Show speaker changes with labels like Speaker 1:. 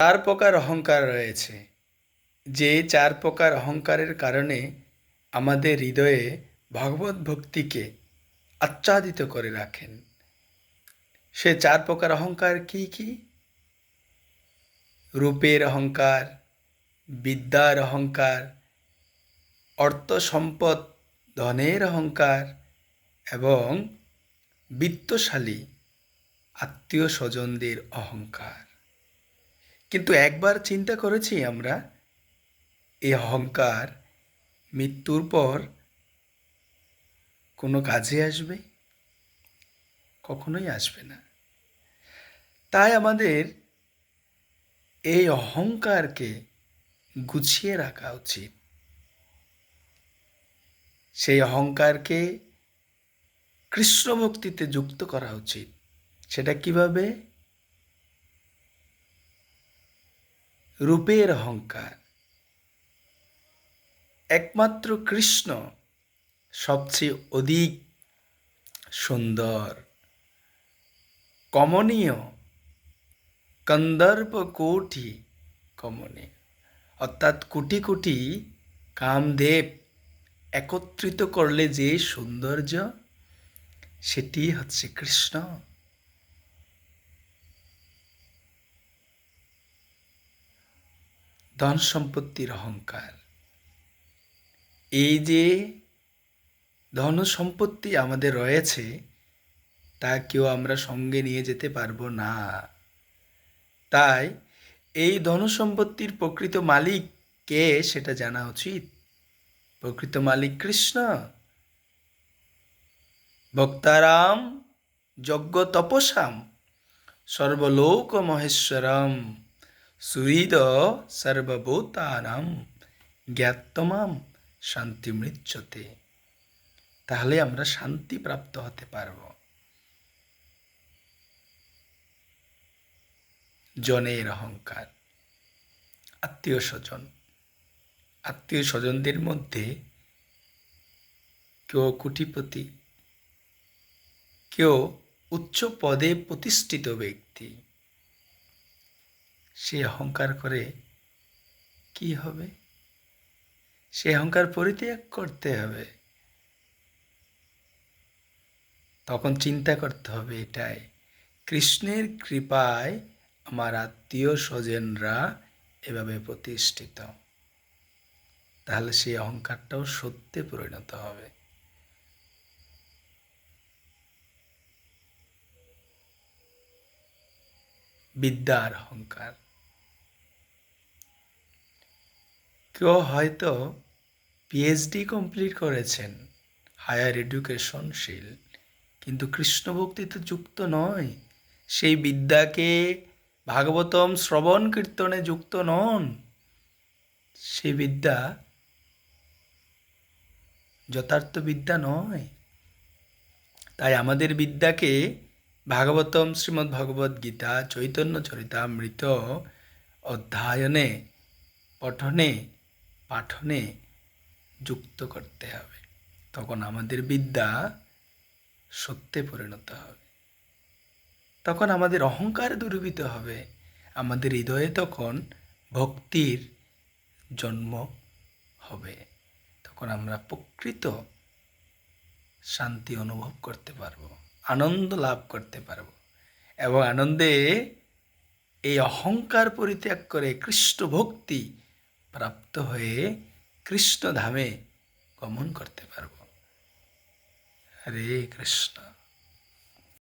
Speaker 1: চার প্রকার অহংকার রয়েছে, যে চার প্রকার অহংকারের কারণে আমাদের হৃদয়ে ভগবত ভক্তিকে আচ্ছাদিত করে রাখেন। সে চার প্রকার অহংকার কি কি? রূপের অহংকার, বিদ্যার অহংকার, অর্থ সম্পদ ধনের অহংকার এবং বিত্তশালী আত্মীয় স্বজনদের অহংকার। কিন্তু একবার চিন্তা করেছি আমরা, এই অহংকার মৃত্যুর পর কোনো কাজে আসবে? কখনোই আসবে না। তাই আমাদের এই অহংকারকে গুছিয়ে রাখা উচিত। সেই অহংকারকে কৃষ্ণ ভক্তিতে যুক্ত করা উচিত। সেটা কিভাবে? রূপের অহংকার। একমাত্র কৃষ্ণ সবচেয়ে অধিক সুন্দর, কমনীয়, কন্দর্প কোটি কমনীয়, অর্থাৎ কোটি কোটি কামদেব একত্রিত করলে যে সৌন্দর্য, সেটি হচ্ছে কৃষ্ণ। ধন সম্পত্তির অহংকার। এই যে ধন সম্পত্তি আমাদের রয়েছে, তা কেউ আমরা সঙ্গে নিয়ে যেতে পারবো না। তাই এই ধন সম্পত্তির প্রকৃত মালিক কে সেটা জানা উচিত। প্রকৃত মালিক কৃষ্ণ। ভক্তারাম যজ্ঞ তপসাম সর্বলোক মহেশ্বরম সুহৃদ সর্বভূতানাম জ্ঞাতমাম শান্তি মৃচ্যতে। তাহলে আমরা শান্তি প্রাপ্ত হতে পারব। জনের অহংকার। আত্মীয় স্বজন, আত্মীয় স্বজনদের মধ্যে কেউ কোটিপতি, কেউ উচ্চ পদে প্রতিষ্ঠিত ব্যক্তি, সে অহংকার করে কি হবে? সে অহংকার পরিত্যাগ করতে হবে। তখন চিন্তা করতে হবে এটাই, কৃষ্ণের কৃপায় আমার আত্মীয় স্বজনরা এভাবে প্রতিষ্ঠিত। তাহলে সেই অহংকারটাও সত্যে পরিণত হবে। বিদ্যার অহংকার। কেউ হয়তো পিএইচডি কমপ্লিট করেছেন, হায়ার এডুকেশনশীল, কিন্তু কৃষ্ণ ভক্তিতে যুক্ত নয়। সেই বিদ্যাকে ভাগবতম শ্রবণ কীর্তনে যুক্ত নন। সেই বিদ্যা যথার্থ বিদ্যা নয়। তাই আমাদের বিদ্যাকে ভাগবতম, শ্রীমদ্ ভগবদ্ গীতা, চৈতন্য চরিতামৃত অধ্যয়নে, পঠনে, পাঠনে যুক্ত করতে হবে। তখন আমাদের বিদ্যা সত্যে পরিণত হবে। তখন আমাদের অহংকার দূরীভূত হবে। আমাদের হৃদয়ে তখন ভক্তির জন্ম হবে। তখন আমরা প্রকৃত শান্তি অনুভব করতে পারব, আনন্দ লাভ করতে পারব এবং আনন্দে এই অহংকার পরিত্যাগ করে কৃষ্ণ ভক্তি প্রাপ্ত হয়ে কৃষ্ণ ধামে গমন করতে পারব। হরে কৃষ্ণ।